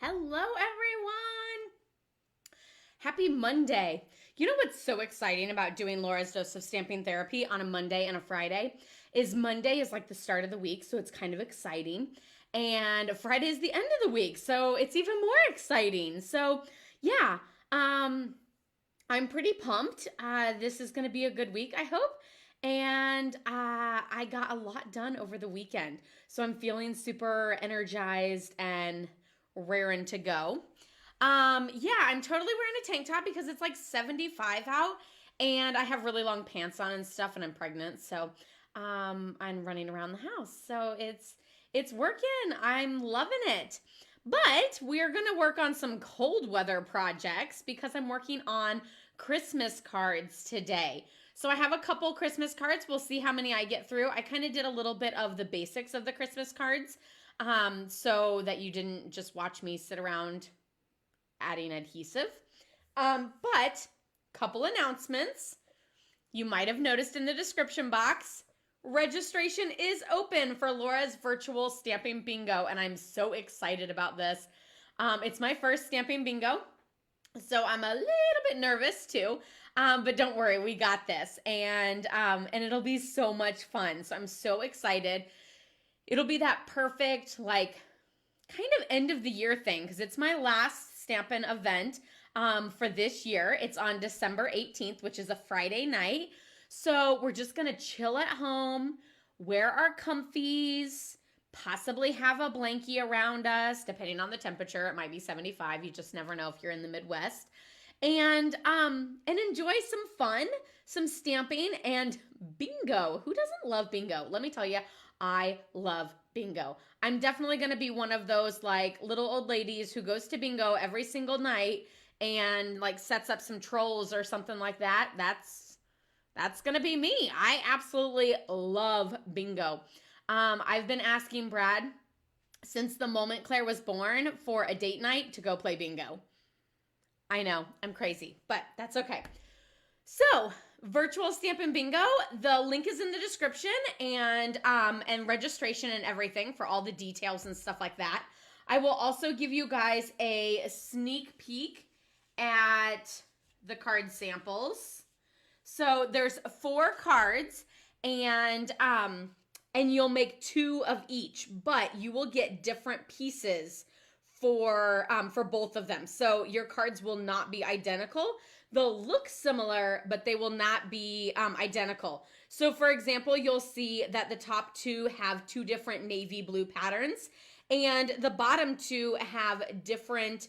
Hello, everyone. Happy Monday. You know what's so exciting about doing Laura's Dose of Stamping Therapy on a Monday and a Friday is Monday is like the start of the week, so it's kind of exciting. And Friday is the end of the week, so it's even more exciting. So, yeah, I'm pretty pumped. This is going to be a good week, I hope. And I got a lot done over the weekend. So I'm feeling super energized and raring to go. Yeah, I'm totally wearing a tank top because it's like 75 out and I have really long pants on and stuff and I'm pregnant. So I'm running around the house. So it's working. I'm loving it. But we're going to work on some cold weather projects because I'm working on Christmas cards today. So I have a couple Christmas cards. We'll see how many I get through. I kind of did a little bit of the basics of the Christmas cards so that you didn't just watch me sit around adding adhesive. But couple announcements. You might have noticed in the description box, registration is open for Laura's virtual stamping bingo, and I'm so excited about this. It's my first stamping bingo, so I'm a little bit nervous too. But don't worry, we got this, and it'll be so much fun. So I'm so excited. It'll be that perfect, like, kind of end of the year thing because it's my last Stampin' event for this year. It's on December 18th, which is a Friday night. So we're just going to chill at home, wear our comfies, possibly have a blankie around us, depending on the temperature. It might be 75. You just never know if you're in the Midwest. And enjoy some fun, some stamping, and bingo. Who doesn't love bingo? Let me tell you, I love bingo. I'm definitely going to be one of those like little old ladies who goes to bingo every single night and like sets up some trolls or something like that. That's going to be me. I absolutely love bingo. I've been asking Brad since the moment Claire was born for a date night to go play bingo. I know, I'm crazy, but that's okay. So, virtual Stampin' Bingo, the link is in the description and registration and everything for all the details and stuff like that. I will also give you guys a sneak peek at the card samples. So there's 4 cards and you'll make 2 of each, but you will get different pieces for both of them. So your cards will not be identical. They'll look similar, but they will not be identical. So for example, you'll see that the top 2 have 2 different navy blue patterns and the bottom 2 have different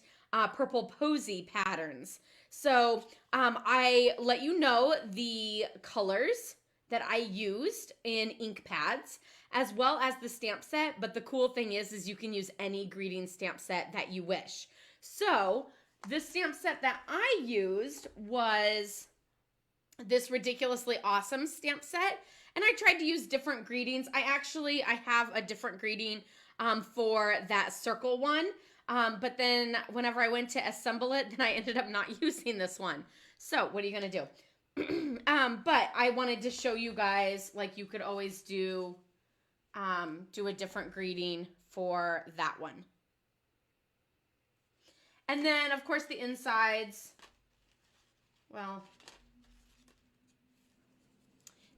purple posy patterns. So I let you know the colors that I used in ink pads as well as the stamp set. But the cool thing is you can use any greeting stamp set that you wish. So the stamp set that I used was this ridiculously awesome stamp set. And I tried to use different greetings. I have a different greeting for that circle one. But then whenever I went to assemble it, then I ended up not using this one. So what are you going to do? But I wanted to show you guys, like you could always do a different greeting for that one. And then, of course, the insides, well,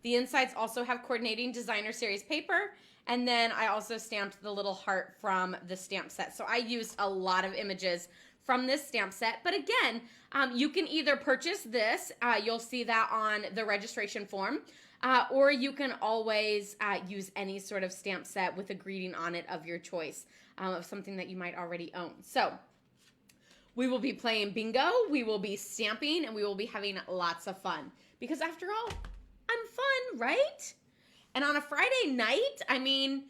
the insides also have coordinating designer series paper. And then I also stamped the little heart from the stamp set. So I used a lot of images from this stamp set. But again, you can either purchase this, you'll see that on the registration form, or you can always use any sort of stamp set with a greeting on it of your choice, of something that you might already own. So we will be playing bingo, we will be stamping, and we will be having lots of fun. Because after all, I'm fun, right? And on a Friday night, I mean,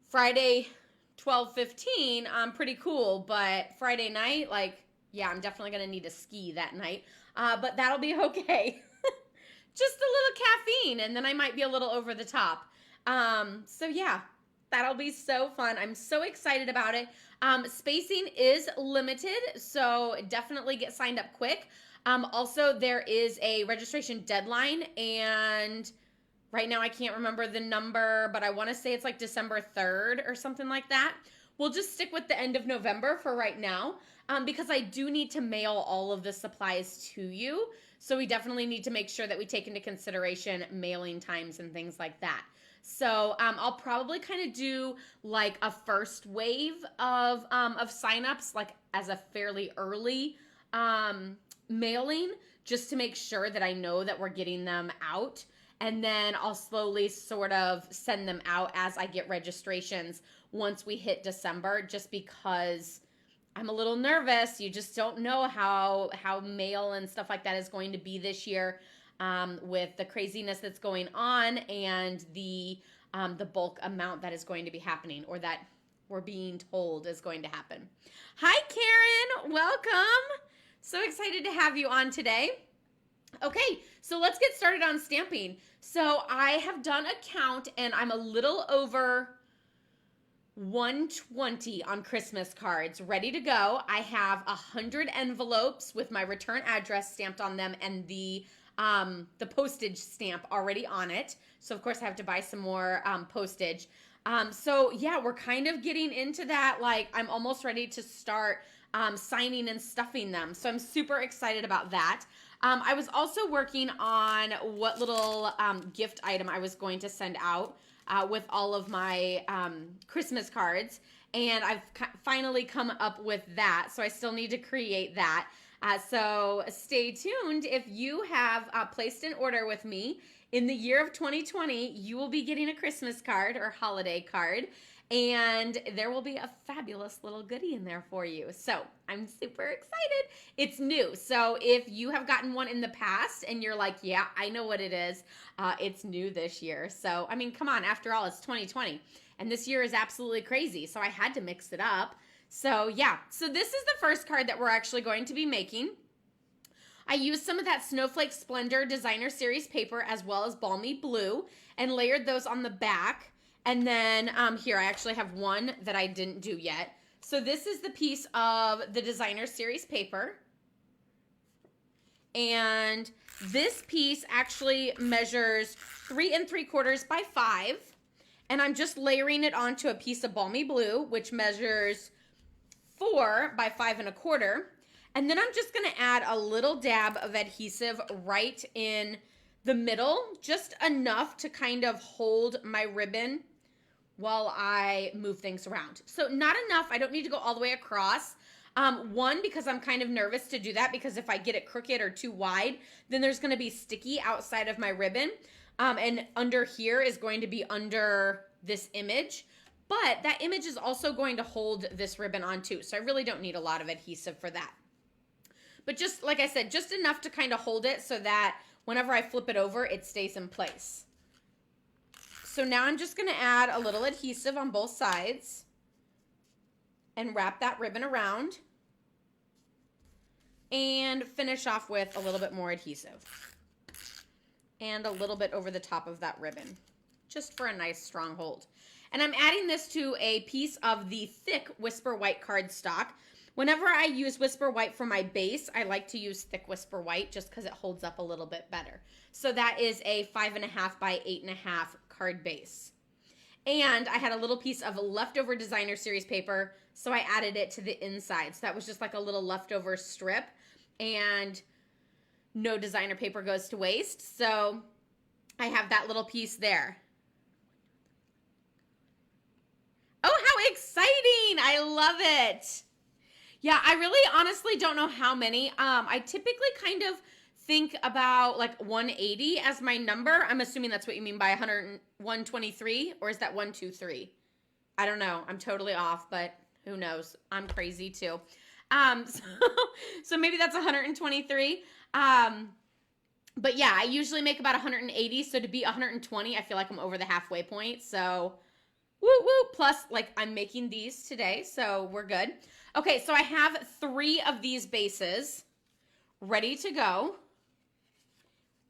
Friday 12:15, I'm pretty cool, but Friday night, like, yeah, I'm definitely going to need a ski that night, but that'll be okay. Just a little caffeine, and then I might be a little over the top. So yeah, that'll be so fun. I'm so excited about it. Spacing is limited, so definitely get signed up quick. Also, there is a registration deadline, and right now I can't remember the number, but I want to say it's like December 3rd or something like that. we'll just stick with the end of November for right now, because I do need to mail all of the supplies to you. So we definitely need to make sure that we take into consideration mailing times and things like that. So I'll probably kind of do like a first wave of signups, like as a fairly early mailing, just to make sure that I know that we're getting them out. And then I'll slowly sort of send them out as I get registrations once we hit December, just because I'm a little nervous. You just don't know how mail and stuff like that is going to be this year, with the craziness that's going on and the bulk amount that is going to be happening, or that we're being told is going to happen. Hi, Karen. Welcome. So excited to have you on today. Okay, so let's get started on stamping. So I have done a count, and I'm a little over 120 on Christmas cards ready to go. I have 100 envelopes with my return address stamped on them and the postage stamp already on it. So of course I have to buy some more postage. So yeah, we're kind of getting into that. Like, I'm almost ready to start signing and stuffing them. So I'm super excited about that. I was also working on what little gift item I was going to send out with all of my Christmas cards, and I've finally come up with that. So I still need to create that. So stay tuned. If you have placed an order with me in the year of 2020, you will be getting a Christmas card or holiday card, and there will be a fabulous little goodie in there for you. So I'm super excited. It's new. So if you have gotten one in the past and you're like, yeah, I know what it is, it's new this year. So, I mean, come on, after all, it's 2020. And this year is absolutely crazy. So I had to mix it up. So yeah, so this is the first card that we're actually going to be making. I used some of that Snowflake Splendor Designer Series paper as well as Balmy Blue and layered those on the back. And then here, I actually have one that I didn't do yet. So this is the piece of the Designer Series paper. And this piece actually measures 3 3/4 by 5. And I'm just layering it onto a piece of Balmy Blue, which measures 4 by 5 1/4. And then I'm just going to add a little dab of adhesive right in the middle, just enough to kind of hold my ribbon while I move things around. So not enough. I don't need to go all the way across. One, because I'm kind of nervous to do that, because if I get it crooked or too wide, then there's going to be sticky outside of my ribbon. And under here is going to be under this image. But that image is also going to hold this ribbon on too. So I really don't need a lot of adhesive for that. But just like I said, just enough to kind of hold it so that whenever I flip it over, it stays in place. So now I'm just going to add a little adhesive on both sides and wrap that ribbon around and finish off with a little bit more adhesive and a little bit over the top of that ribbon, just for a nice strong hold. And I'm adding this to a piece of the thick Whisper White cardstock. Whenever I use Whisper White for my base, I like to use thick Whisper White just because it holds up a little bit better. So that is a 5.5 by 8.5 card base. And I had a little piece of leftover Designer Series paper, so I added it to the inside. So that was just like a little leftover strip, and no designer paper goes to waste. So I have that little piece there. Oh, how exciting! I love it. Yeah, I really honestly don't know how many. I typically kind of think about like 180 as my number. I'm assuming that's what you mean by 123, or is that 123? I don't know. I'm totally off, but who knows? I'm crazy too. So maybe that's 123. But yeah, I usually make about 180. So to be 120, I feel like I'm over the halfway point. So woo woo. Plus, like, I'm making these today, so we're good. Okay, so I have 3 of these bases ready to go.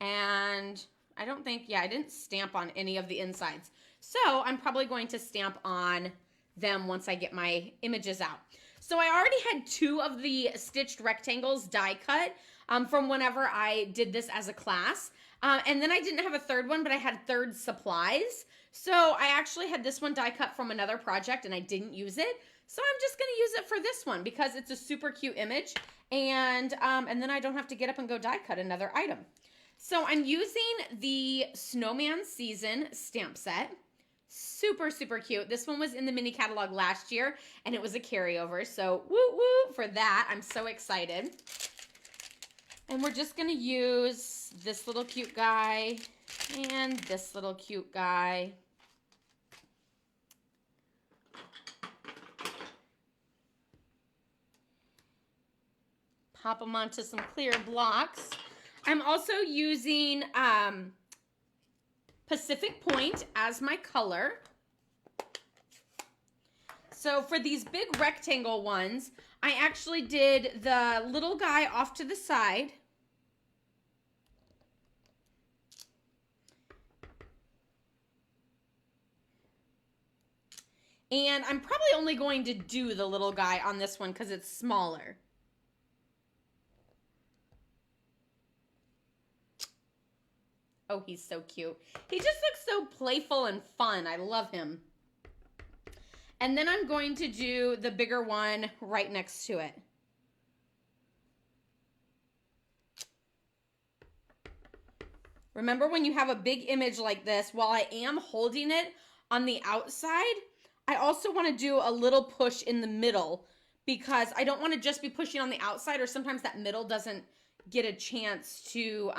And I don't think, yeah, I didn't stamp on any of the insides. So I'm probably going to stamp on them once I get my images out. So I already had 2 of the stitched rectangles die cut from whenever I did this as a class. And then I didn't have a third one, but I had third supplies. So I actually had this one die cut from another project and I didn't use it. So I'm just going to use it for this one because it's a super cute image, and then I don't have to get up and go die cut another item. So I'm using the Snowman Season stamp set. Super, super cute. This one was in the mini catalog last year, and it was a carryover. So woo woo for that. I'm so excited. And we're just going to use this little cute guy and this little cute guy. Pop them onto some clear blocks. I'm also using Pacific Point as my color. So for these big rectangle ones, I actually did the little guy off to the side. And I'm probably only going to do the little guy on this one because it's smaller. Oh, he's so cute. He just looks so playful and fun. I love him. And then I'm going to do the bigger one right next to it. Remember, when you have a big image like this, while I am holding it on the outside, I also want to do a little push in the middle because I don't want to just be pushing on the outside, or sometimes that middle doesn't get a chance to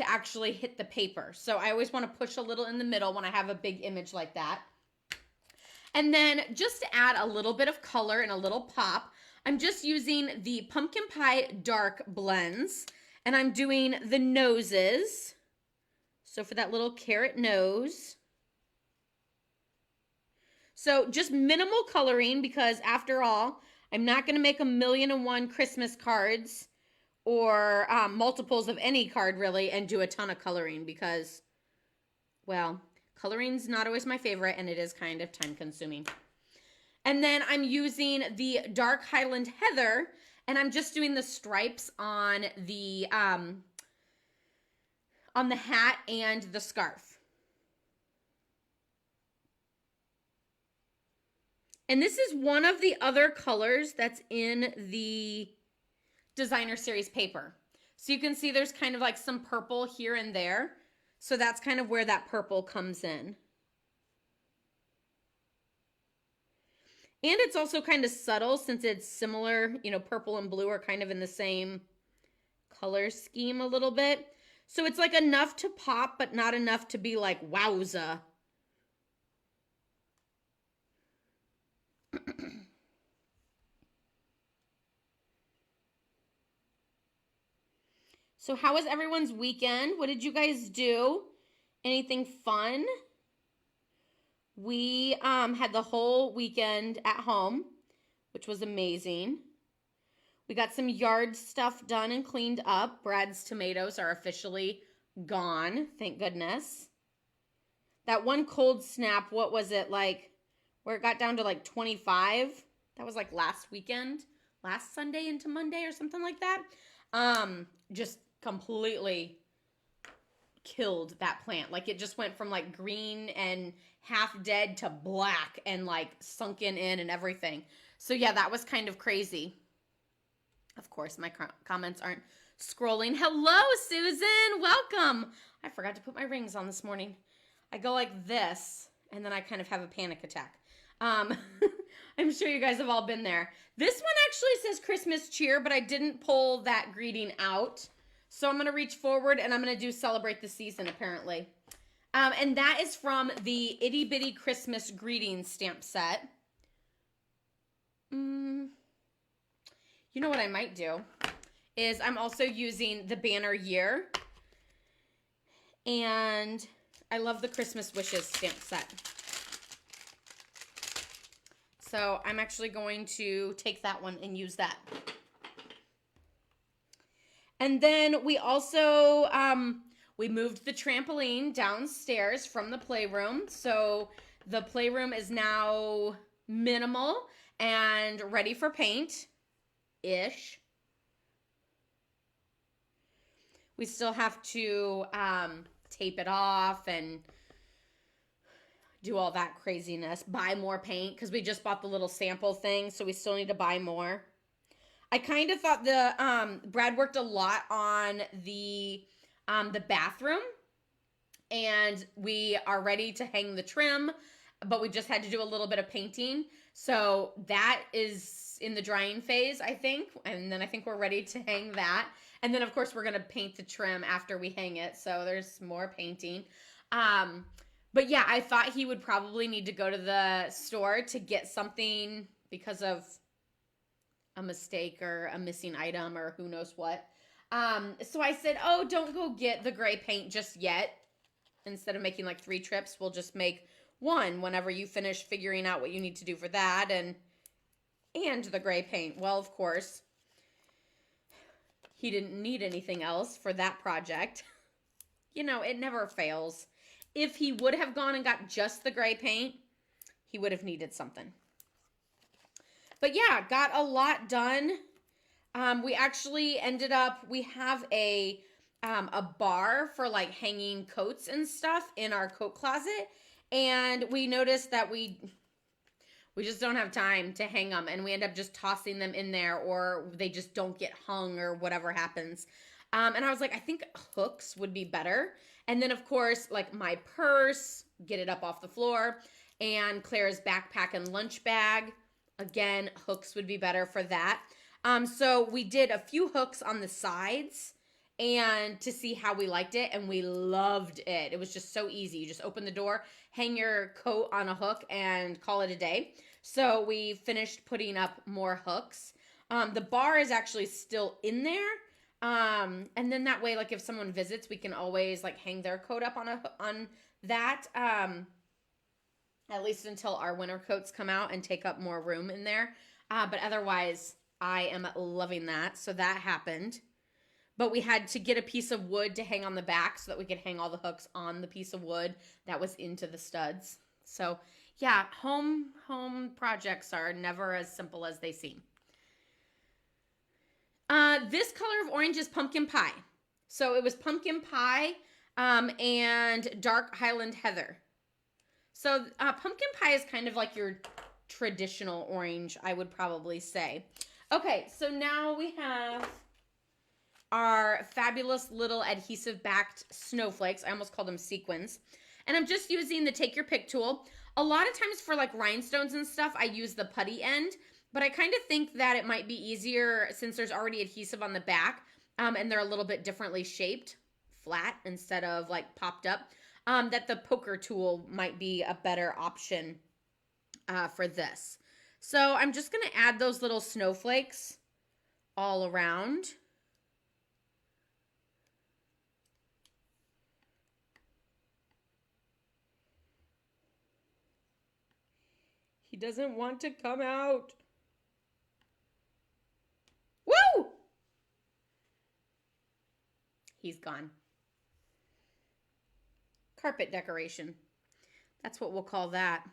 actually hit the paper. So I always want to push a little in the middle when I have a big image like that. And then just to add a little bit of color and a little pop, I'm just using the Pumpkin Pie Dark blends, and I'm doing the noses. So for that little carrot nose. So just minimal coloring because after all, I'm not going to make 1,000,001 Christmas cards or multiples of any card really and do a ton of coloring because, well, coloring's not always my favorite and it is kind of time consuming. And then I'm using the Dark Highland Heather, and I'm just doing the stripes on the hat and the scarf. And this is one of the other colors that's in the Designer Series paper. So you can see there's kind of like some purple here and there. So that's kind of where that purple comes in. And it's also kind of subtle since it's similar, you know, purple and blue are kind of in the same color scheme a little bit. So it's like enough to pop, but not enough to be like, wowza. So how was everyone's weekend? What did you guys do? Anything fun? We had the whole weekend at home, which was amazing. We got some yard stuff done and cleaned up. Brad's tomatoes are officially gone, thank goodness. That one cold snap, what was it, like, where it got down to like 25? That was like last weekend, last Sunday into Monday or something like that. Just completely killed that plant. Like, it just went from like green and half dead to black and like sunken in and everything. So yeah, that was kind of crazy. Of course, my comments aren't scrolling. Hello, Susan. Welcome. I forgot to put my rings on this morning. I go like this, and then I kind of have a panic attack. I'm sure you guys have all been there. This one actually says Christmas cheer, but I didn't pull that greeting out. So I'm going to reach forward, and I'm going to do Celebrate the Season, apparently. And that is from the Itty Bitty Christmas Greetings stamp set. You know what I might do is I'm also using the Banner Year. And I love the Christmas Wishes stamp set. So I'm actually going to take that one and use that. And then we also, we moved the trampoline downstairs from the playroom. So the playroom is now minimal and ready for paint-ish. We still have to tape it off and do all that craziness, buy more paint, because we just bought the little sample thing, so we still need to buy more. I kind of thought Brad worked a lot on the bathroom, and we are ready to hang the trim, but we just had to do a little bit of painting. So that is in the drying phase, I think. And then I think we're ready to hang that. And then, of course, we're going to paint the trim after we hang it. So there's more painting. But yeah, I thought he would probably need to go to the store to get something because of a mistake or a missing item or who knows what. So I said, oh, don't go get the gray paint just yet. Instead of making like 3 trips, we'll just make 1 whenever you finish figuring out what you need to do for that and the gray paint. Well, of course, he didn't need anything else for that project. You know, it never fails. If he would have gone and got just the gray paint, he would have needed something. But yeah, got a lot done. We actually ended up, we have a bar for like hanging coats and stuff in our coat closet. And we noticed that we just don't have time to hang them. And we end up just tossing them in there, or they just don't get hung or whatever happens. And I was like, I think hooks would be better. And then, of course, like my purse, get it up off the floor. And Claire's backpack and lunch bag. Again, hooks would be better for that. So we did a few hooks on the sides and to see how we liked it, and we loved it. It was just so easy. You just open the door, hang your coat on a hook, and call it a day. So we finished putting up more hooks. The bar is actually still in there. And then that way, like if someone visits, we can always like hang their coat up on that. At least until our winter coats come out and take up more room in there. But otherwise, I am loving that. So that happened. But we had to get a piece of wood to hang on the back so that we could hang all the hooks on the piece of wood that was into the studs. So yeah, home projects are never as simple as they seem. This color of orange is pumpkin pie. So it was pumpkin pie and dark Highland heather. So pumpkin pie is kind of like your traditional orange, I would probably say. Okay, so now we have our fabulous little adhesive backed snowflakes. I almost called them sequins. And I'm just using the take your pick tool. A lot of times for like rhinestones and stuff, I use the putty end, but I kind of think that it might be easier since there's already adhesive on the back and they're a little bit differently shaped, flat instead of like popped up, that the poker tool might be a better option for this. So I'm just going to add those little snowflakes all around. He doesn't want to come out. Woo! He's gone. Carpet decoration. That's what we'll call that.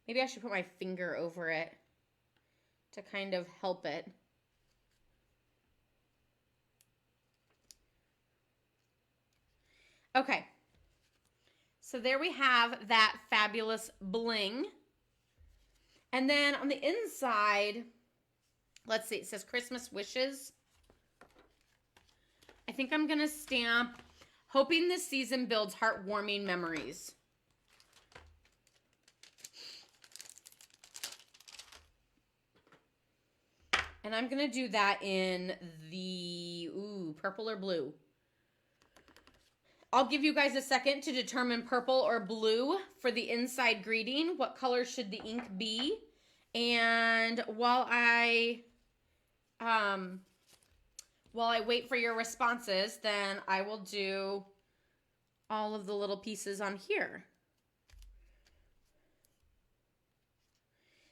Maybe I should put my finger over it to kind of help it. Okay. So there we have that fabulous bling. And then on the inside, let's see, it says Christmas wishes. I think I'm going to stamp, hoping this season builds heartwarming memories. And I'm going to do that in the, purple or blue. I'll give you guys a second to determine purple or blue for the inside greeting. What color should the ink be? And while I wait for your responses, then I will do all of the little pieces on here.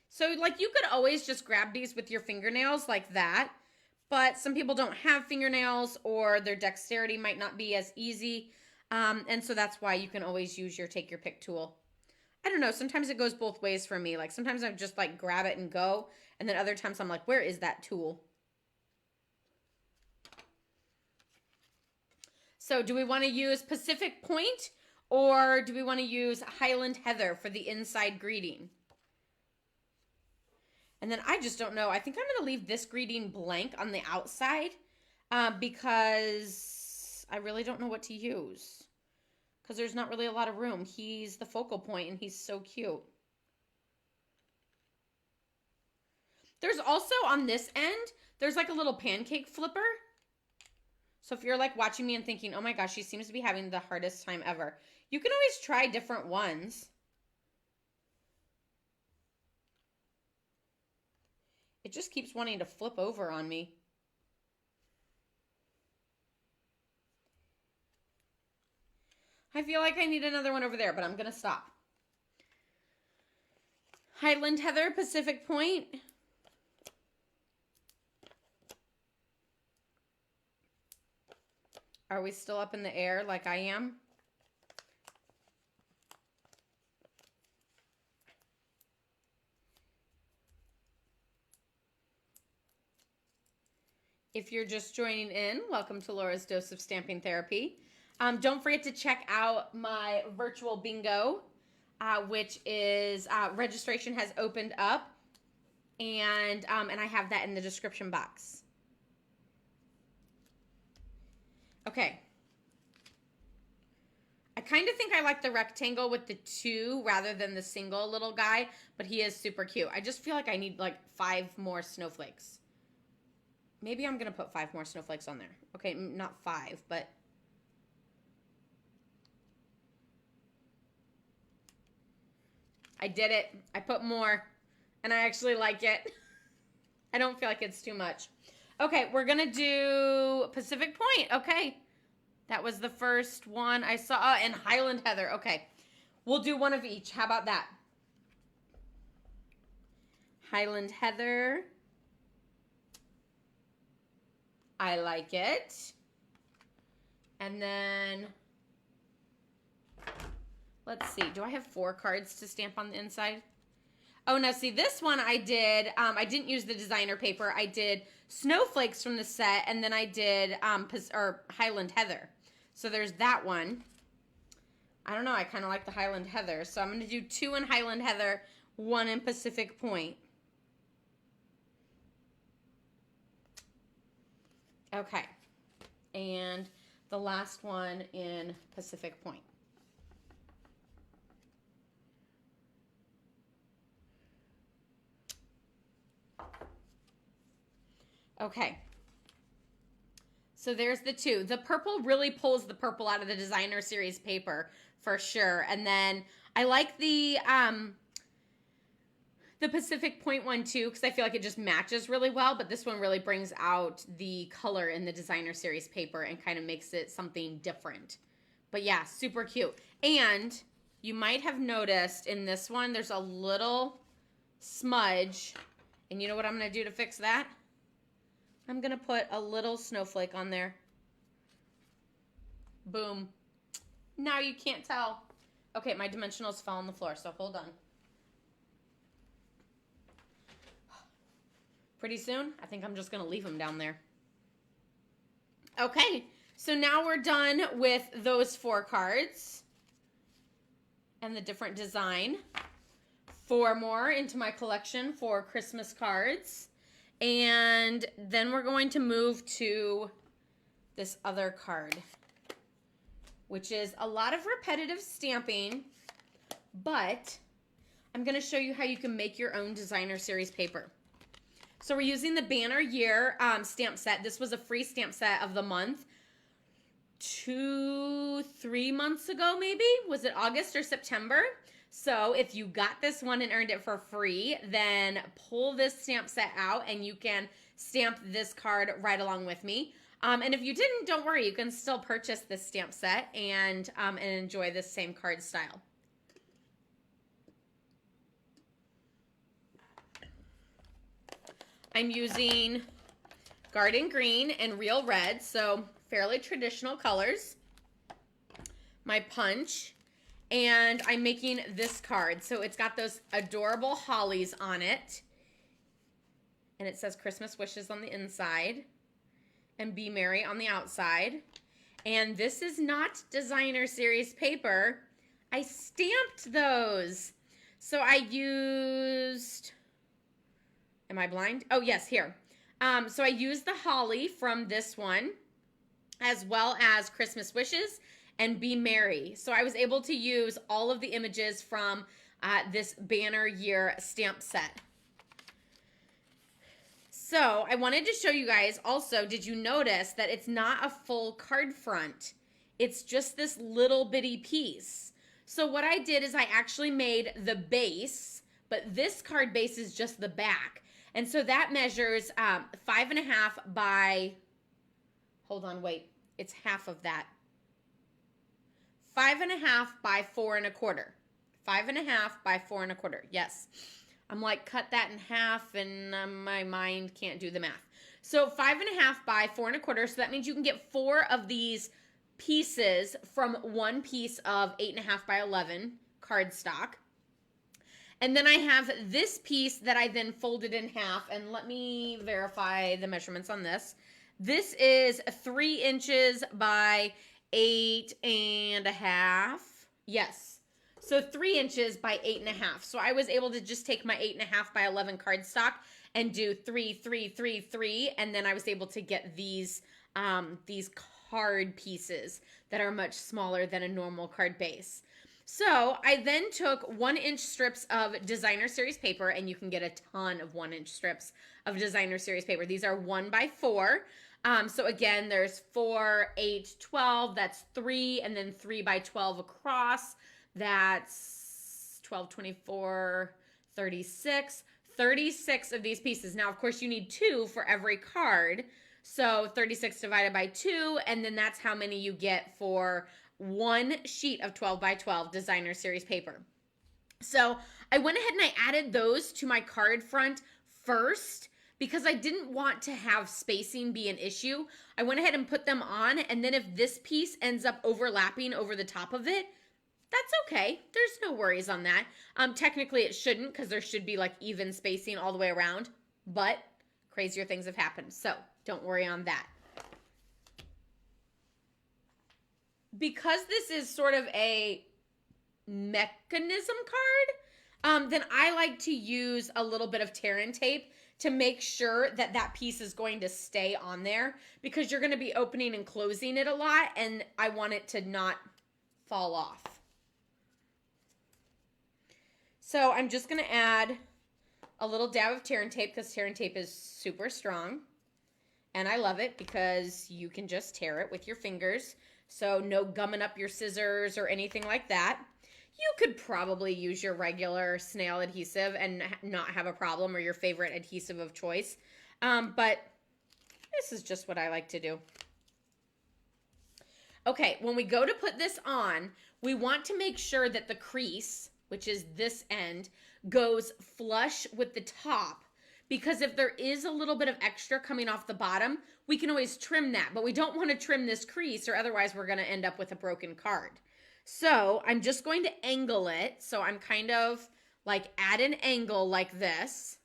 So like you could always just grab these with your fingernails like that, but some people don't have fingernails or their dexterity might not be as easy. And so that's why you can always use your take your pick tool. I don't know. Sometimes it goes both ways for me. Like sometimes I just like grab it and go. And then other times I'm like, where is that tool? So do we want to use Pacific Point Or do we want to use Highland Heather for the inside greeting? And then I just don't know. I think I'm going to leave this greeting blank on the outside because I really don't know what to use. Because there's not really a lot of room. He's the focal point and he's so cute. There's also on this end, there's like a little pancake flipper. So if you're like watching me and thinking, oh my gosh, she seems to be having the hardest time ever, you can always try different ones. It just keeps wanting to flip over on me. I feel like I need another one over there, but I'm going to stop. Highland Heather, Pacific Point. Are we still up in the air like I am? If you're just joining in, welcome to Laura's Dose of Stamping Therapy. Don't forget to check out my virtual bingo, which is registration has opened up, and I have that in the description box. Okay. I kind of think I like the rectangle with the 2 rather than the single little guy, but he is super cute. I just feel like I need like 5 more snowflakes. Maybe I'm going to put 5 more snowflakes on there. Okay, not 5, but... I did it. I put more, and I actually like it. I don't feel like it's too much. Okay, we're going to do Pacific Point. Okay. That was the first one I saw. And Highland Heather. Okay. We'll do one of each. How about that? Highland Heather. I like it. And then, let's see. Do I have 4 cards to stamp on the inside? Oh, no. See, this one I did, I didn't use the designer paper. I did snowflakes from the set, and then I did Highland Heather. So there's that one. I don't know. I kind of like the Highland Heather. So I'm going to do 2 in Highland Heather, 1 in Pacific Point. Okay. And the last one in Pacific Point. Okay. So there's the 2. The purple really pulls the purple out of the designer series paper for sure. And then I like the Pacific Point one too, because I feel like it just matches really well. But this one really brings out the color in the designer series paper and kind of makes it something different. But yeah, super cute. And you might have noticed in this one, there's a little smudge. And you know what I'm going to do to fix that? I'm going to put a little snowflake on there. Boom. Now you can't tell. Okay, my dimensionals fell on the floor, so hold on. Pretty soon, I think I'm just going to leave them down there. Okay, so now we're done with those 4 cards and the different design. 4 more into my collection for Christmas cards. And then we're going to move to this other card, which is a lot of repetitive stamping, but I'm going to show you how you can make your own designer series paper. So we're using the Banner Year stamp set. This was a free stamp set of the month. 2-3 months ago, maybe? Was it August or September? So if you got this one and earned it for free, then pull this stamp set out and you can stamp this card right along with me. And if you didn't, don't worry. You can still purchase this stamp set and enjoy this same card style. I'm using Garden Green and Real Red, so fairly traditional colors. My punch. And I'm making this card. So it's got those adorable hollies on it. And it says Christmas wishes on the inside. And Be Merry on the outside. And this is not designer series paper. I stamped those. So I used, am I blind? Oh, yes, here. So I used the holly from this one, as well as Christmas Wishes and Be Merry. So I was able to use all of the images from this banner year stamp set. So I wanted to show you guys also, did you notice that it's not a full card front? It's just this little bitty piece. So what I did is I actually made the base, but this card base is just the back. And so that measures 5.5 by, hold on, wait, it's half of that. 5.5 by 4.25. 5.5 by 4.25, yes. I'm like, cut that in half, and my mind can't do the math. So 5.5 by 4.25, so that means you can get 4 of these pieces from one piece of 8.5 by 11 cardstock. And then I have this piece that I then folded in half, and let me verify the measurements on this. This is 3 inches by 8.5. Yes. So 3 inches by 8.5. So I was able to just take my 8.5 by 11 cardstock and do 3, 3, 3, 3, and then I was able to get these card pieces that are much smaller than a normal card base. So I then took 1-inch strips of designer series paper, and you can get a ton of 1-inch strips of designer series paper. These are 1 by 4. So again, there's 4, 8, 12. That's 3, and then 3 by 12 across. That's 12, 24, 36. 36 of these pieces. Now, of course, you need 2 for every card. So 36 divided by 2, and then that's how many you get for 1 sheet of 12 by 12 designer series paper. So I went ahead and I added those to my card front first because I didn't want to have spacing be an issue. I went ahead and put them on, and then if this piece ends up overlapping over the top of it, that's okay. There's no worries on that. Technically it shouldn't, because there should be like even spacing all the way around, but crazier things have happened. So don't worry on that. Because this is sort of a mechanism card, then I like to use a little bit of tear and tape to make sure that that piece is going to stay on there, because you're going to be opening and closing it a lot, and I want it to not fall off. So I'm just going to add a little dab of tear and tape, because tear and tape is super strong. And I love it because you can just tear it with your fingers. So no gumming up your scissors or anything like that. You could probably use your regular snail adhesive and not have a problem, or your favorite adhesive of choice. But this is just what I like to do. Okay, when we go to put this on, we want to make sure that the crease, which is this end, goes flush with the top, because if there is a little bit of extra coming off the bottom, we can always trim that, but we don't want to trim this crease, or otherwise we're going to end up with a broken card. So I'm just going to angle it. So I'm kind of like at an angle like this,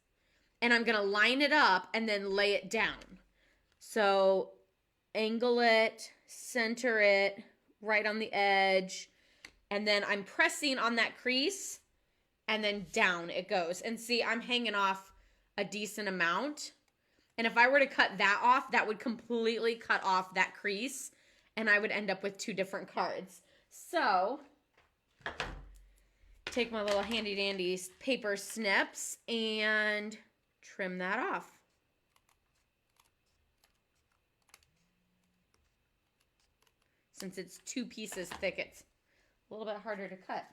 and I'm going to line it up and then lay it down. So angle it, center it right on the edge, and then I'm pressing on that crease, and then down it goes. And see, I'm hanging off a decent amount. And if I were to cut that off, that would completely cut off that crease, and I would end up with 2 different cards. So take my little handy dandy paper snips and trim that off. Since it's 2 pieces thick, it's a little bit harder to cut.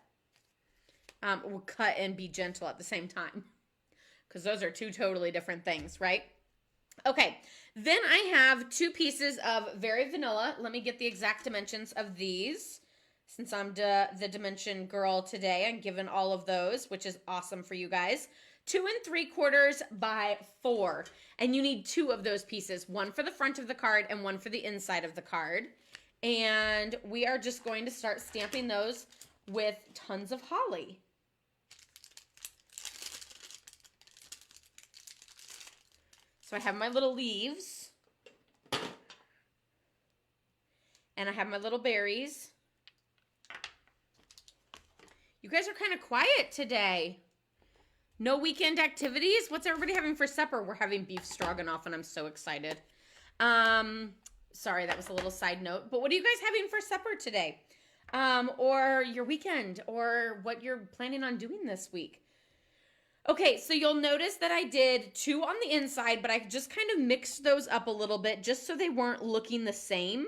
We'll cut and be gentle at the same time, because those are 2 totally different things, right? Okay, then I have 2 pieces of Very Vanilla. Let me get the exact dimensions of these. Since I'm the dimension girl today, I'm given all of those, which is awesome for you guys. 2 3/4 by 4. And you need 2 of those pieces, 1 for the front of the card and 1 for the inside of the card. And we are just going to start stamping those with tons of holly. So I have my little leaves. And I have my little berries. You guys are kind of quiet today. No weekend activities? What's everybody having for supper? We're having beef stroganoff and I'm so excited. Sorry, that was a little side note. But what are you guys having for supper today? Or your weekend, or what you're planning on doing this week? Okay, so you'll notice that I did 2 on the inside, but I just kind of mixed those up a little bit just so they weren't looking the same.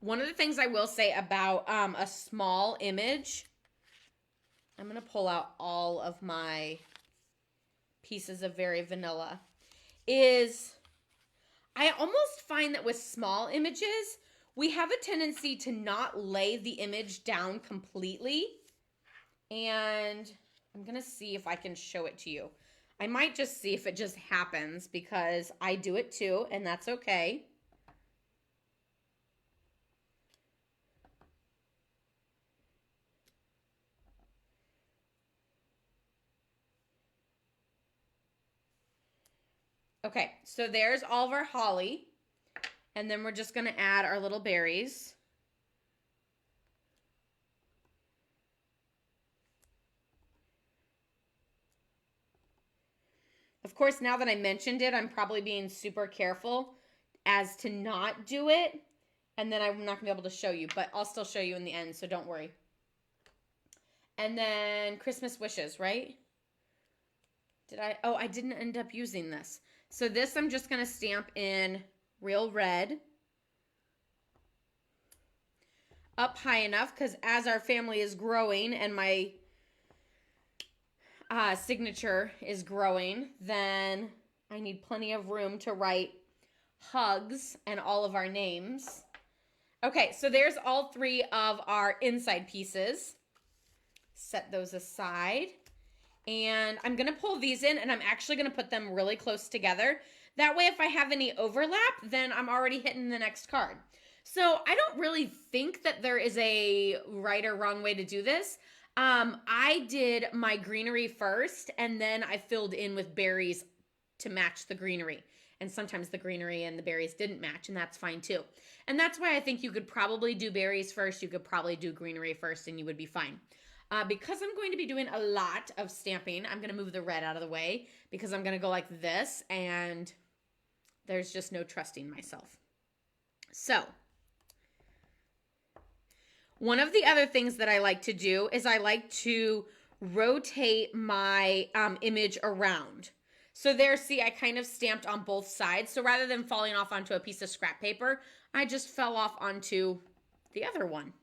One of the things I will say about a small image, I'm going to pull out all of my pieces of Very Vanilla, is I almost find that with small images, we have a tendency to not lay the image down completely. And I'm going to see if I can show it to you. I might just see if it just happens because I do it too, and that's okay. Okay, so there's all of our holly. And then we're just going to add our little berries. Of course, now that I mentioned it, I'm probably being super careful as to not do it. And then I'm not going to be able to show you, but I'll still show you in the end, so don't worry. And then Christmas wishes, right? Oh, I didn't end up using this. So this I'm just going to stamp in real red up high enough because as our family is growing and my signature is growing, then I need plenty of room to write hugs and all of our names. Okay, so there's all 3 of our inside pieces. Set those aside. And I'm going to pull these in, and I'm actually going to put them really close together. That way, if I have any overlap, then I'm already hitting the next card. So I don't really think that there is a right or wrong way to do this. I did my greenery first, and then I filled in with berries to match the greenery. And sometimes the greenery and the berries didn't match, and that's fine too. And that's why I think you could probably do berries first. You could probably do greenery first, and you would be fine. Because I'm going to be doing a lot of stamping, I'm going to move the red out of the way because I'm going to go like this, and there's just no trusting myself. So, one of the other things that I like to do is I like to rotate my image around. So there, see, I kind of stamped on both sides. So rather than falling off onto a piece of scrap paper, I just fell off onto the other one.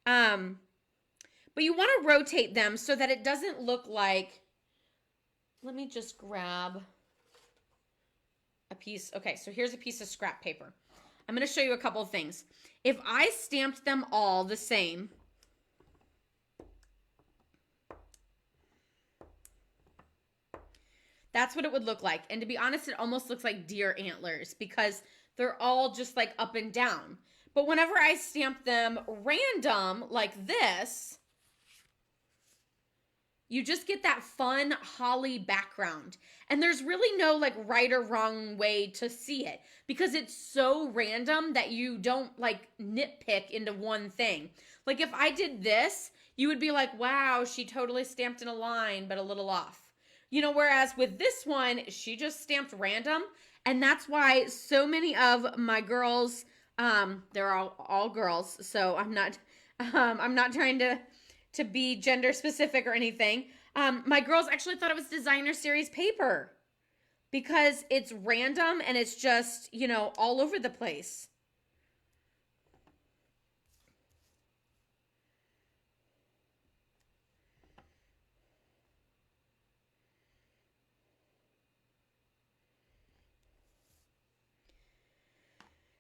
But you want to rotate them so that it doesn't look like, let me just grab a piece. Okay, so here's a piece of scrap paper. I'm going to show you a couple of things. If I stamped them all the same, that's what it would look like. And to be honest, it almost looks like deer antlers because they're all just like up and down. But whenever I stamp them random like this, you just get that fun holly background. And there's really no like right or wrong way to see it because it's so random that you don't like nitpick into one thing. Like if I did this, you would be like, wow, she totally stamped in a line, but a little off. You know, whereas with this one, she just stamped random. And that's why so many of my girls, they're all girls. So I'm not trying to be gender specific or anything. My girls actually thought it was designer series paper because it's random and it's just, you know, all over the place.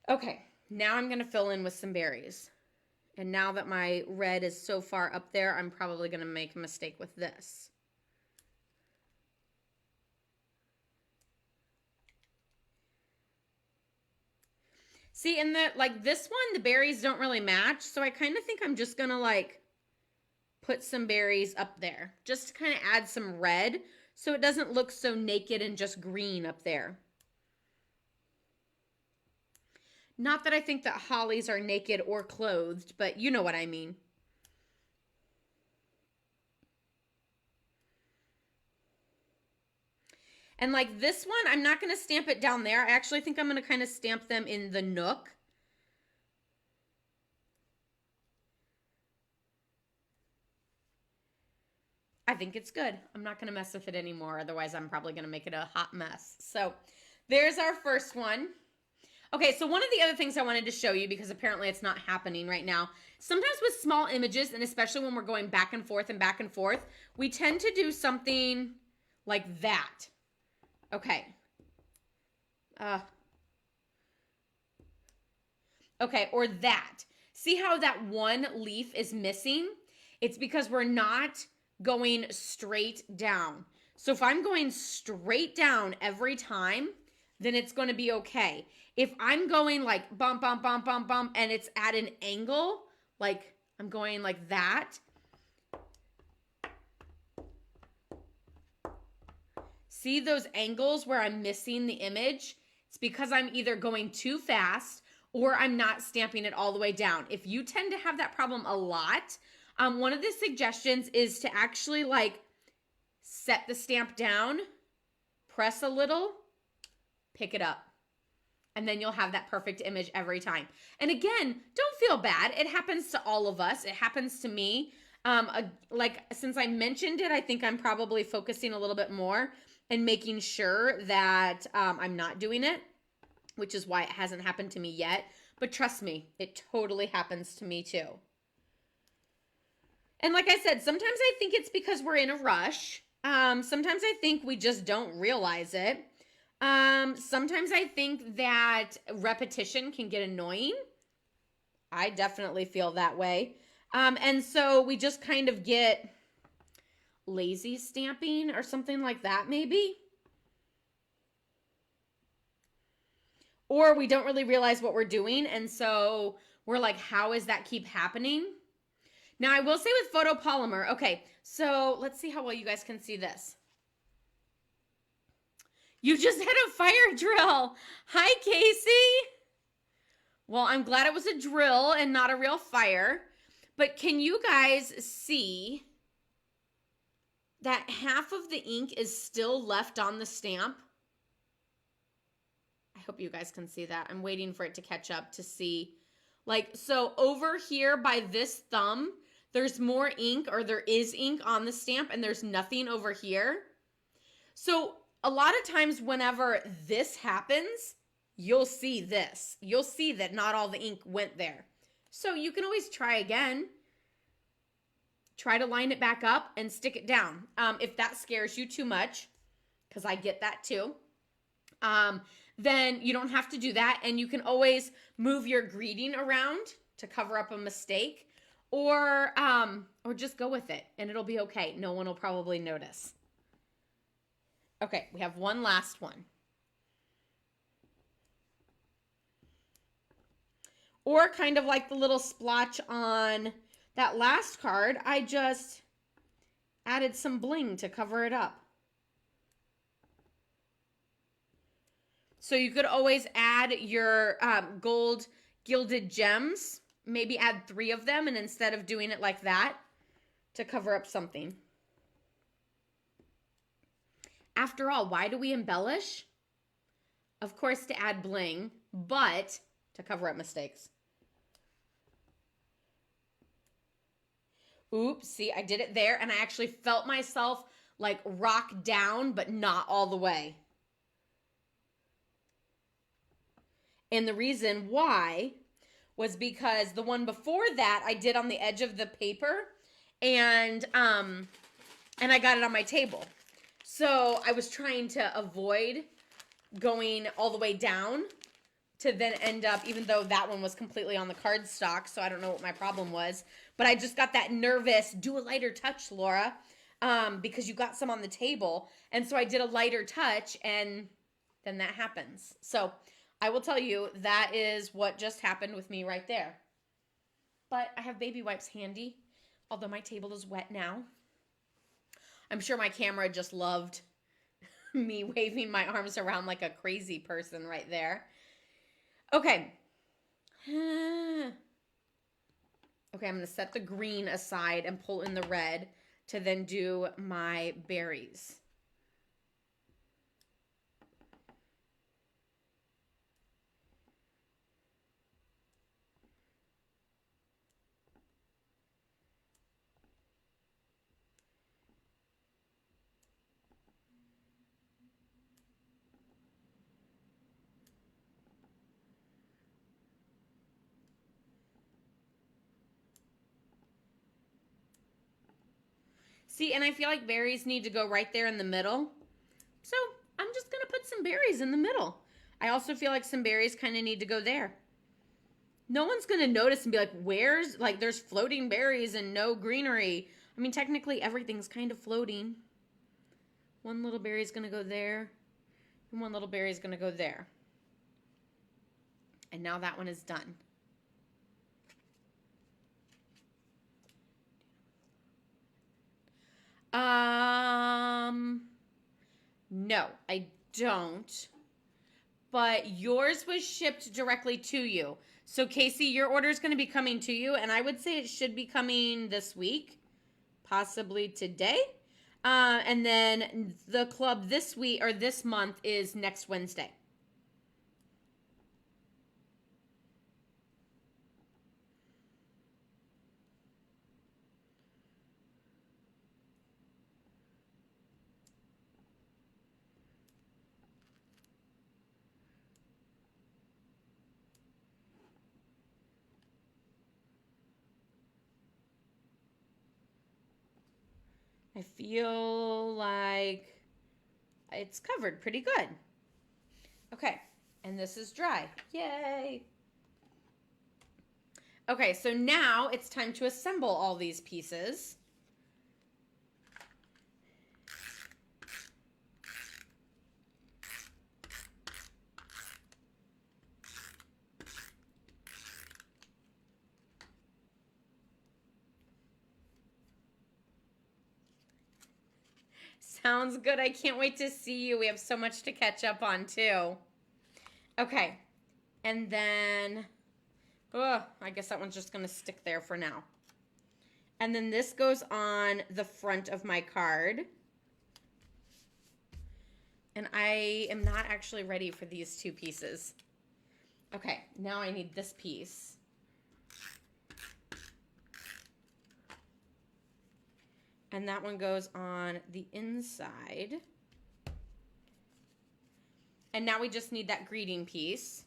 Okay, now I'm going to fill in with some berries. And now that my red is so far up there, I'm probably going to make a mistake with this. See, in the like this one, the berries don't really match. So I kind of think I'm just going to like put some berries up there just to kind of add some red so it doesn't look so naked and just green up there. Not that I think that hollies are naked or clothed, but you know what I mean. And like this one, I'm not going to stamp it down there. I actually think I'm going to kind of stamp them in the nook. I think it's good. I'm not going to mess with it anymore. Otherwise, I'm probably going to make it a hot mess. So there's our first one. Okay, so one of the other things I wanted to show you, because apparently it's not happening right now, sometimes with small images, and especially when we're going back and forth, we tend to do something like that. Okay. Okay, or that. See how that one leaf is missing? It's because we're not going straight down. So if I'm going straight down every time, then it's going to be okay. If I'm going like bump, bump, bump, bump, bump, and it's at an angle, like I'm going like that, see those angles where I'm missing the image? It's because I'm either going too fast or I'm not stamping it all the way down. If you tend to have that problem a lot, one of the suggestions is to actually like set the stamp down, press a little, pick it up, and then you'll have that perfect image every time. And again, don't feel bad. It happens to all of us. It happens to me. Like since I mentioned it, I think I'm probably focusing a little bit more and making sure that I'm not doing it, which is why it hasn't happened to me yet. But trust me, it totally happens to me too. And like I said, sometimes I think it's because we're in a rush. Sometimes I think we just don't realize it. Sometimes I think that repetition can get annoying. I definitely feel that way. And so we just kind of get lazy stamping or something like that maybe. Or we don't really realize what we're doing, and so we're like, how does that keep happening? Now, I will say with photopolymer, okay, so let's see how well you guys can see this. You just had a fire drill. Hi, Casey. Well, I'm glad it was a drill and not a real fire. But can you guys see that half of the ink is still left on the stamp? I hope you guys can see that. I'm waiting for it to catch up to see. Like, so over here by this thumb, there's more ink, or there is ink on the stamp, and there's nothing over here. So a lot of times whenever this happens, you'll see this. You'll see that not all the ink went there. So you can always try again. Try to line it back up and stick it down. If that scares you too much, because I get that too, then you don't have to do that. And you can always move your greeting around to cover up a mistake, or just go with it and it'll be okay. No one will probably notice. Okay, we have one last one. Or kind of like the little splotch on that last card, I just added some bling to cover it up. So you could always add your gold gilded gems, maybe add 3 of them, and instead of doing it like that, to cover up something. After all, why do we embellish? Of course, to add bling, but to cover up mistakes. Oops, see, I did it there, and I actually felt myself like rock down, but not all the way. And the reason why was because the one before that I did on the edge of the paper, and I got it on my table. So I was trying to avoid going all the way down to then end up, even though that one was completely on the cardstock, so I don't know what my problem was. But I just got that nervous, do a lighter touch, Laura, because you got some on the table. And so I did a lighter touch, and then that happens. So I will tell you, that is what just happened with me right there. But I have baby wipes handy, although my table is wet now. I'm sure my camera just loved Me waving my arms around like a crazy person right there. Okay. Okay, I'm going to set the green aside and pull in the red to then do my berries. See, and I feel like berries need to go right there in the middle. So I'm just going to put some berries in the middle. I also feel like some berries kind of need to go there. No one's going to notice and be like, where's, like, there's floating berries and no greenery. I mean, technically everything's kind of floating. One little berry is going to go there. And one little berry is going to go there. And now that one is done. No, I don't. But yours was shipped directly to you. So Casey, your order is going to be coming to you, and I would say it should be coming this week, possibly today. And then the club this week or this month is next Wednesday. I feel like it's covered pretty good. Okay, and this is dry. Yay! Okay, so now it's time to assemble all these pieces. Sounds good. I can't wait to see you. We have so much to catch up on too. Okay, and then, I guess that one's just going to stick there for now. And then this goes on the front of my card. And I am not actually ready for these two pieces. Okay, now I need this piece. And that one goes on the inside. And now we just need that greeting piece.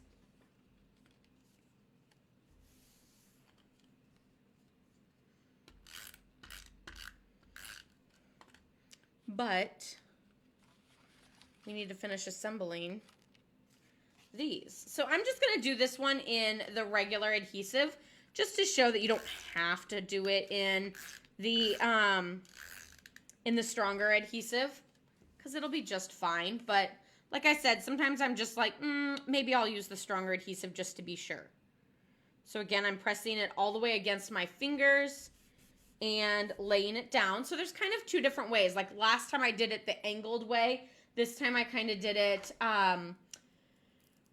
But we need to finish assembling these. So I'm just going to do this one in the regular adhesive just to show that you don't have to do it in the stronger adhesive because it'll be just fine. But like I said, sometimes I'm just like, maybe I'll use the stronger adhesive just to be sure. So again, I'm pressing it all the way against my fingers and laying it down. So there's kind of two different ways. Like last time I did it the angled way. This time I kind of did it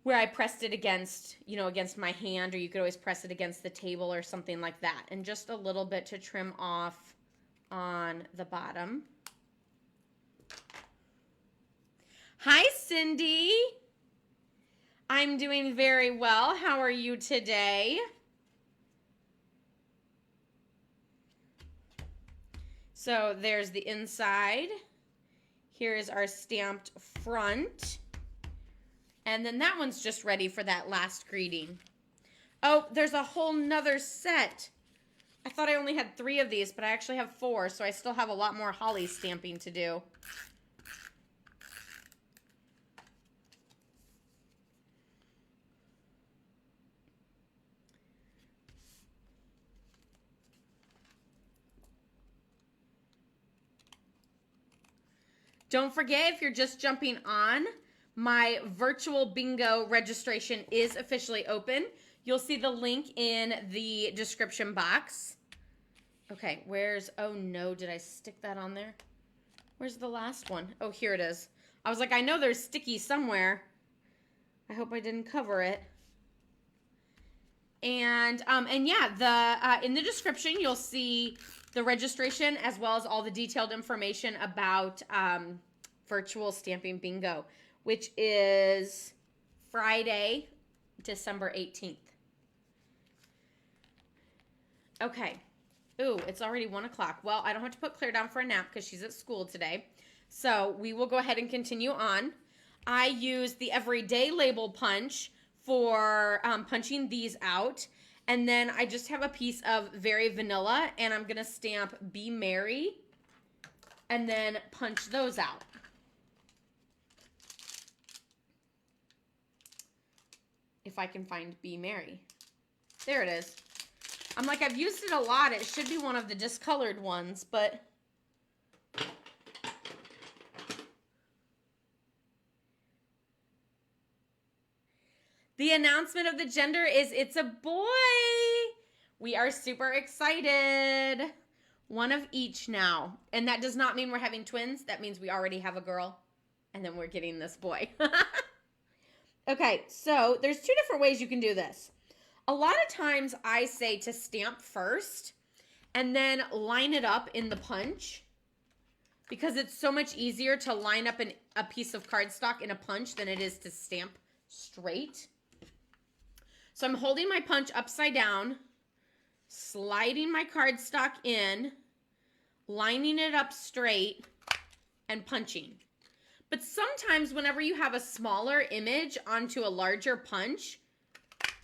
where I pressed it against, against my hand, or you could always press it against the table or something like that. And just a little bit to trim off on the bottom. Hi, Cindy. I'm doing very well. How are you today? So there's the inside. Here is our stamped front. And then that one's just ready for that last greeting. Oh, there's a whole nother set. I thought I only had 3 of these, but I actually have 4, so I still have a lot more holly stamping to do. Don't forget, if you're just jumping on, my virtual bingo registration is officially open. You'll see the link in the description box. Okay, oh no, did I stick that on there? Where's the last one? Oh, here it is. I was like, I know there's sticky somewhere. I hope I didn't cover it. And yeah, in the description, you'll see the registration as well as all the detailed information about virtual stamping bingo, which is Friday, December 18th. Okay. Ooh, it's already 1 o'clock. Well, I don't have to put Claire down for a nap because she's at school today. So we will go ahead and continue on. I use the Everyday Label Punch for punching these out. And then I just have a piece of Very Vanilla, and I'm going to stamp Be Merry and then punch those out. If I can find Be Merry. There it is. I'm like, I've used it a lot. It should be one of the discolored ones, but... The announcement of the gender is it's a boy. We are super excited. One of each now. And that does not mean we're having twins. That means we already have a girl. And then we're getting this boy. Okay, so there's 2 different ways you can do this. A lot of times I say to stamp first and then line it up in the punch because it's so much easier to line up a piece of cardstock in a punch than it is to stamp straight. So I'm holding my punch upside down, sliding my cardstock in, lining it up straight, and punching. But sometimes whenever you have a smaller image onto a larger punch,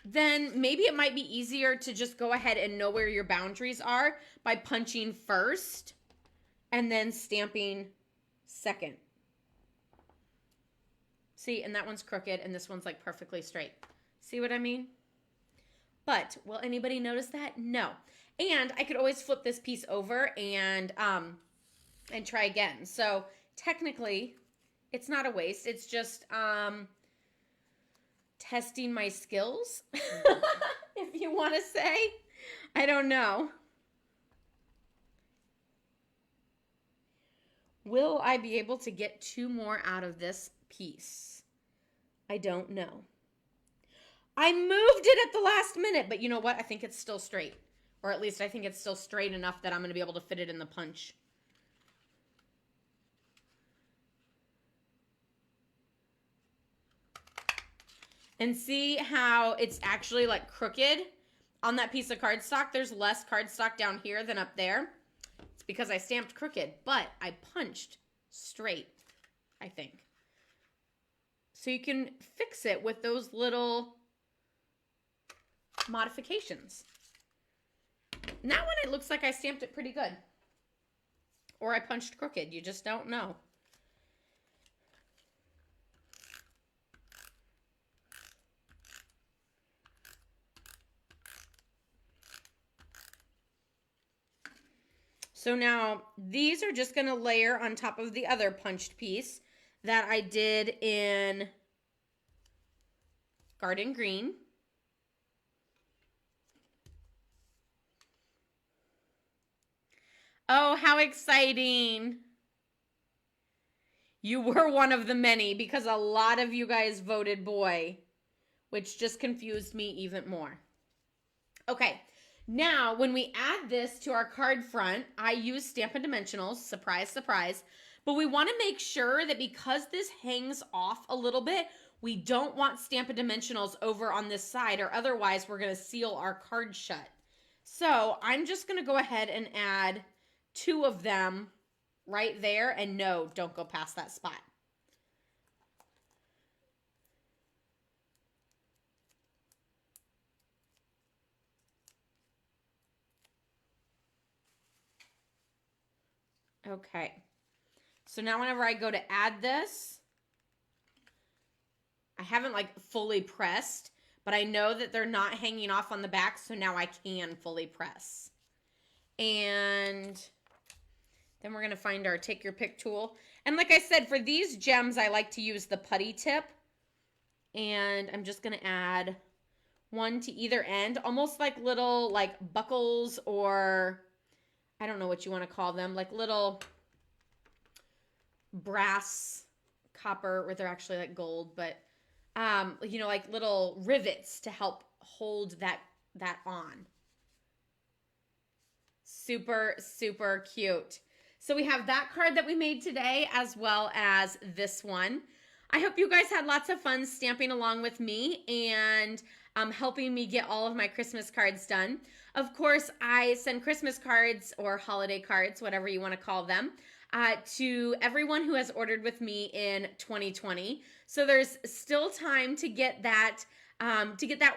then maybe it might be easier to just go ahead and know where your boundaries are by punching first and then stamping second. See, and that one's crooked and this one's like perfectly straight. See what I mean? But will anybody notice that? No. And I could always flip this piece over and try again. So technically, it's not a waste. It's just testing my skills, if you want to say. I don't know. Will I be able to get 2 more out of this piece? I don't know. I moved it at the last minute, but you know what? I think it's still straight. Or at least I think it's still straight enough that I'm going to be able to fit it in the punch. And see how it's actually like crooked on that piece of cardstock? There's less cardstock down here than up there. It's because I stamped crooked, but I punched straight, I think. So you can fix it with those little modifications. And that one, it looks like I stamped it pretty good. Or I punched crooked. You just don't know. So now these are just going to layer on top of the other punched piece that I did in Garden Green. Oh, how exciting. You were one of the many because a lot of you guys voted boy, which just confused me even more. Okay, now when we add this to our card front, I use Stampin' Dimensionals, surprise, surprise, but we want to make sure that because this hangs off a little bit, we don't want Stampin' Dimensionals over on this side, or otherwise we're going to seal our card shut. So I'm just going to go ahead and add 2 of them right there, and no, don't go past that spot. Okay, so now whenever I go to add this, I haven't like fully pressed, but I know that they're not hanging off on the back, so now I can fully press. And then we're going to find our take your pick tool. And like I said, for these gems, I like to use the putty tip. And I'm just going to add 1 to either end, almost like little like buckles, or I don't know what you want to call them, like little brass copper, or they're actually like gold, but you know, like little rivets to help hold that on. Super, super cute. So we have that card that we made today, as well as this one. I hope you guys had lots of fun stamping along with me and helping me get all of my Christmas cards done. Of course, I send Christmas cards or holiday cards, whatever you want to call them, to everyone who has ordered with me in 2020. So there's still time to get that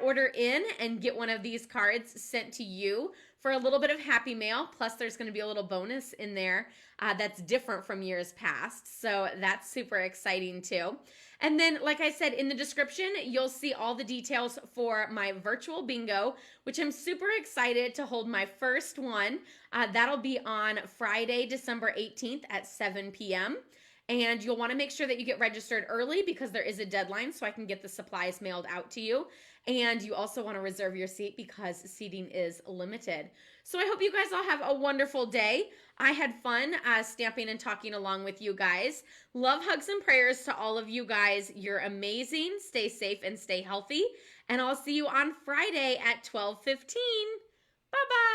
order in and get one of these cards sent to you for a little bit of happy mail. Plus, there's going to be a little bonus in there that's different from years past. So that's super exciting too. And then, like I said, in the description, you'll see all the details for my virtual bingo, which I'm super excited to hold my first one. That'll be on Friday, December 18th at 7 p.m. And you'll want to make sure that you get registered early because there is a deadline so I can get the supplies mailed out to you. And you also want to reserve your seat because seating is limited. So I hope you guys all have a wonderful day. I had fun stamping and talking along with you guys. Love, hugs, and prayers to all of you guys. You're amazing. Stay safe and stay healthy. And I'll see you on Friday at 12:15. Bye-bye.